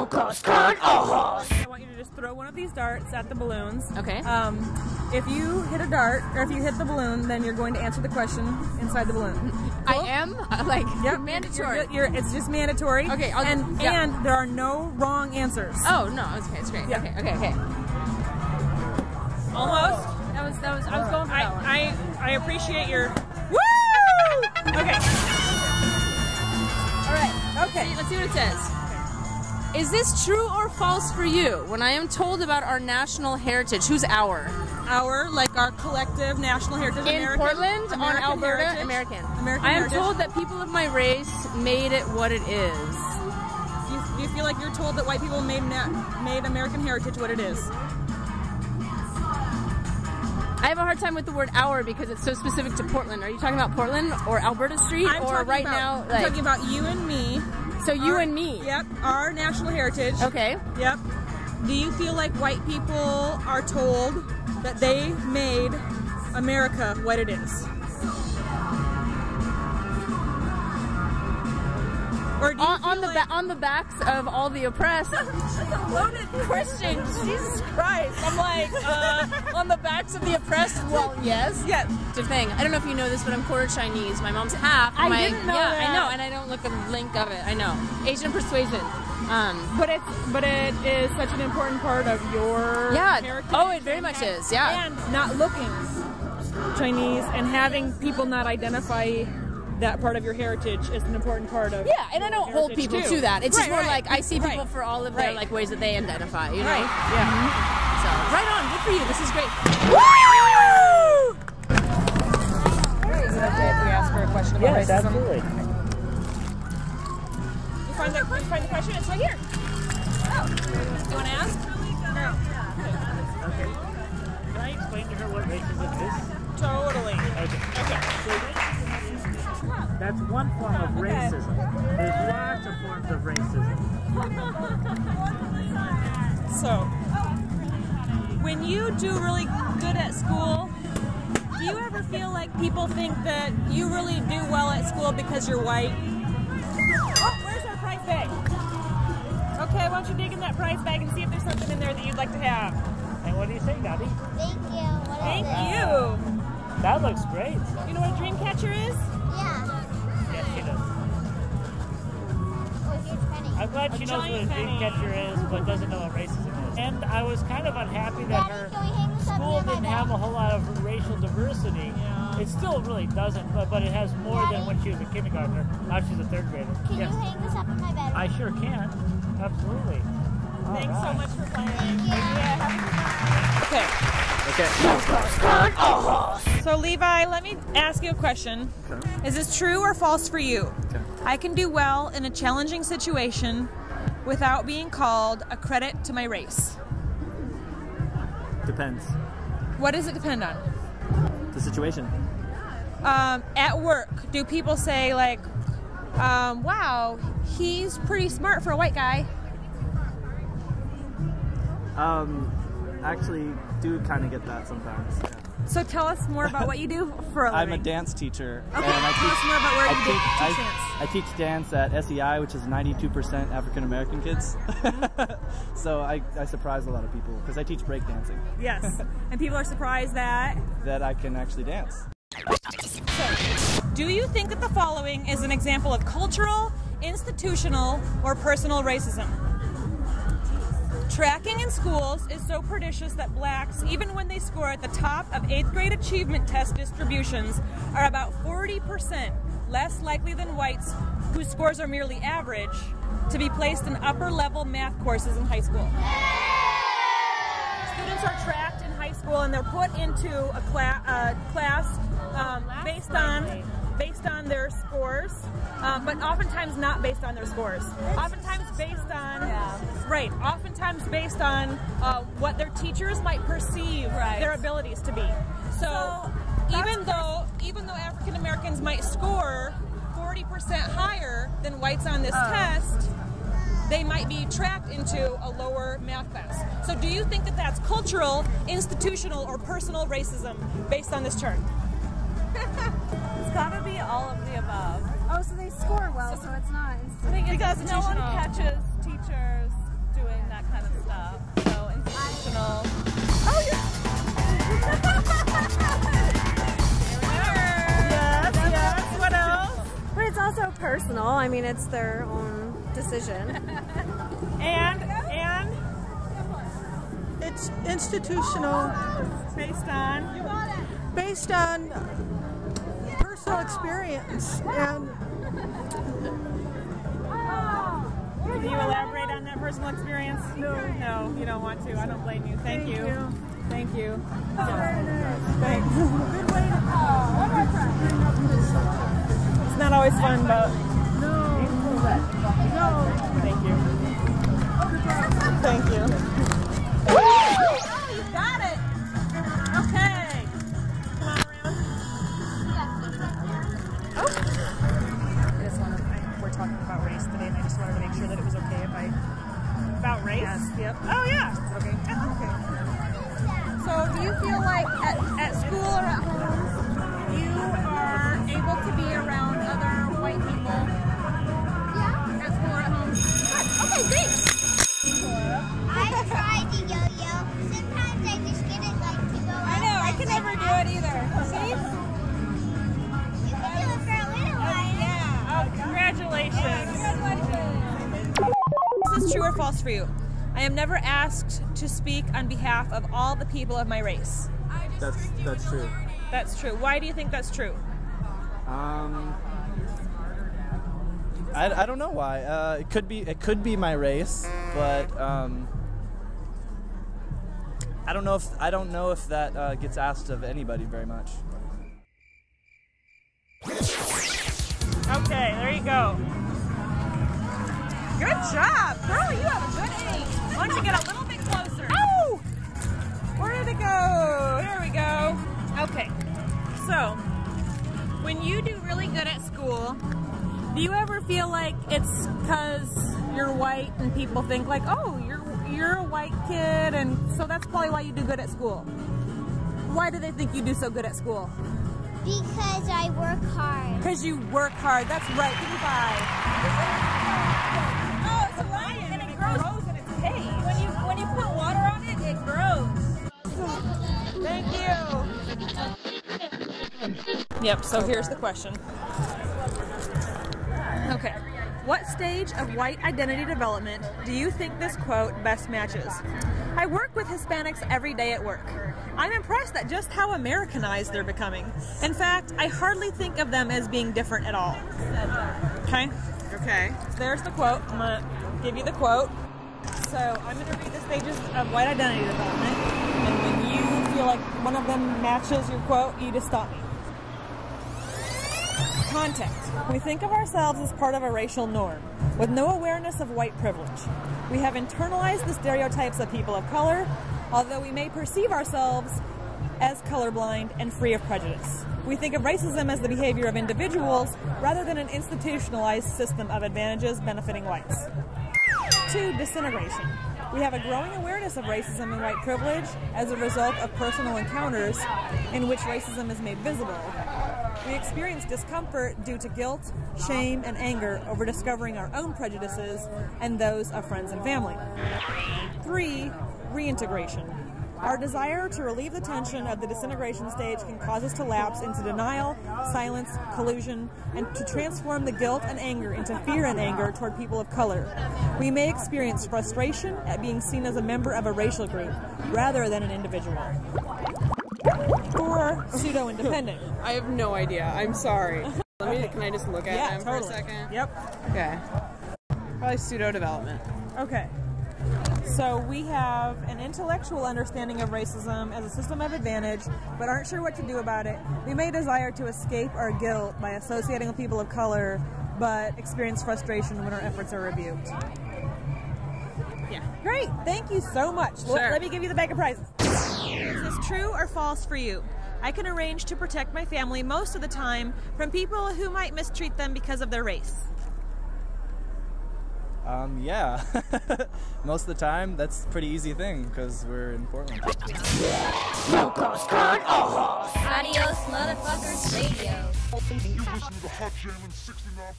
Locos con Ojos. I want you to just throw one of these darts at the balloons. Okay. If you hit a dart, or if you hit the balloon, then you're going to answer the question inside the balloon. Cool? I am? Like, yep. Mandatory. It's just mandatory. Okay. And there are no wrong answers. Oh, no. Okay, it's great. Yeah. Okay. Almost. I was going for that one. I appreciate your... Woo! Okay. All right. Okay. Let's see what it says. Is this true or false for you? When I am told about our national heritage, who's our? Our, like our collective national heritage. In American, Portland, American on Alberta, heritage. American. American I am heritage. told that people of my race made it what it is. Do you feel like you're told that white people made American heritage what it is? I have a hard time with the word "our" because it's so specific to Portland. Are you talking about Portland or Alberta Street, or right now? I'm talking about you and me. So you and me. Yep, our national heritage. Okay. Yep. Do you feel like white people are told that they made America what it is? Or do you on the backs of all the oppressed? That's a loaded question. Jesus Christ. I'm like, on the backs of the oppressed? Well, yes. Yes. It's a thing. I don't know if you know this, but I'm quarter Chinese. My mom's half. I didn't know that. I know, and I don't look a link of it. I know. Asian persuasion. But it is such an important part of your heritage. Oh, it very much is. Yeah. And not looking Chinese and having people not identify that part of your heritage is an important part of and I don't hold people to that. It's just more like I see people for all of their like ways that they identify, you know? Right. Yeah. So right on, good for you. This is great. Is it okay if we ask her a question about racism? Absolutely. You find the question? It's right here. Oh. Do you want to ask? No. Okay. Can I explain to her what racism is? Totally. Okay. That's one form of racism. There's lots of forms of racism. So, when you do really good at school, do you ever feel like people think that you really do well at school because you're white? Oh, where's our prize bag? Okay, why don't you dig in that prize bag and see if there's something in there that you'd like to have. And what do you think, Gabby? Thank you. Thank you. That looks great. You know what a dream catcher is? Yeah. Yes, she does. Oh, huge penny. I'm glad she knows what a dream catcher is, but doesn't know what racism is. And I was kind of unhappy that her school didn't have a whole lot of racial diversity. Yeah. It still really doesn't, but it has more than when she was a kindergartner. Now she's a third grader. Can you hang this up in my bedroom? I sure can. Absolutely. Thanks so much for playing. Thank you. Okay. So Levi, let me ask you a question. Okay. Is this true or false for you? Okay. I can do well in a challenging situation without being called a credit to my race. Depends. What does it depend on? The situation. At work, do people say like, wow, he's pretty smart for a white guy? Actually, do kind of get that sometimes. Yeah. So tell us more about what you do for a living. I'm a dance teacher. Okay, and I tell us more about where you teach dance. I teach dance at SEI, which is 92% African American kids. So I surprise a lot of people because I teach breakdancing. Yes, and people are surprised that I can actually dance. So, do you think that the following is an example of cultural, institutional, or personal racism? Tracking in schools is so pernicious that blacks, even when they score at the top of 8th grade achievement test distributions, are about 40% less likely than whites whose scores are merely average to be placed in upper-level math courses in high school. Students are tracked in high school and they're put into a class based on their scores, but oftentimes not based on their scores. Oftentimes based on oftentimes based on what their teachers might perceive their abilities to be. So even though African Americans might score 40% higher than whites on this test, they might be tracked into a lower math class. So do you think that that's cultural, institutional, or personal racism based on this chart? It's gotta be all of the above. Oh, so they score well, so it's not I think it's Because no one catches teachers I mean, it's their own decision. And It's institutional, based on personal experience, and can you elaborate on that personal experience? No, you don't want to. I don't blame you. Thank you. Thank you. very nice. Thanks. Good way to It's not always fun, but No. thank you. Thank you. Oh, you got it. Okay. Come on around. Oh. We're talking about race today, and I just wanted to make sure that it was okay if I. About race? Yes. Yep. Oh, yeah. Okay. Okay. So do you feel like at school or at home, you are able to be around other white people? Yeah. At school or at home? Okay, thanks. I tried the yo-yo. Sometimes I just get it like to go. I know, I can never do it either. See? You can do it for a little while. Yeah. Oh, congratulations. Is this true or false for you? I am never asked to speak on behalf of all the people of my race. That's true. That's true. Why do you think that's true? I don't know why. It could be my race, but I don't know if that gets asked of anybody very much. Okay, there you go. Good job, girl. You have a good aim. Why don't you get a little bit closer? Oh! Where did it go? There we go. Okay. So, when you do really good at school, do you ever feel like it's because you're white and people think like, oh, you're a white kid, and so that's probably why you do good at school? Why do they think you do so good at school? Because I work hard. Because you work hard. That's right. Give me five. Oh, it's a lion, and it grows in its cage. When you put water on it, it grows. Thank you. Yep. So here's the question. Okay. What stage of white identity development do you think this quote best matches? I work with Hispanics every day at work. I'm impressed at just how Americanized they're becoming. In fact, I hardly think of them as being different at all. Okay? Okay. So there's the quote. I'm going to give you the quote. So I'm going to read the stages of white identity development. And when you feel like one of them matches your quote, you just stop me. Context. We think of ourselves as part of a racial norm, with no awareness of white privilege. We have internalized the stereotypes of people of color, although we may perceive ourselves as colorblind and free of prejudice. We think of racism as the behavior of individuals rather than an institutionalized system of advantages benefiting whites. 2. Disintegration. We have a growing awareness of racism and white privilege as a result of personal encounters in which racism is made visible. We experience discomfort due to guilt, shame, and anger over discovering our own prejudices and those of friends and family. 3. Reintegration. Our desire to relieve the tension of the disintegration stage can cause us to lapse into denial, silence, collusion, and to transform the guilt and anger into fear and anger toward people of color. We may experience frustration at being seen as a member of a racial group rather than an individual. 4. Pseudo-independent. I have no idea. I'm sorry. Can I just look at him totally. for a second? Yep. Okay. Probably pseudo-development. Okay. So we have an intellectual understanding of racism as a system of advantage, but aren't sure what to do about it. We may desire to escape our guilt by associating with people of color, but experience frustration when our efforts are rebuked. Yeah. Great. Thank you so much. Sure. Let me give you the bag of prizes. Is this true or false for you? I can arrange to protect my family most of the time from people who might mistreat them because of their race. Yeah. Most of the time, that's a pretty easy thing because we're in Portland. Locos con Ojos. Adios, motherfuckers, radio. You listen to the Hot Jam in 69.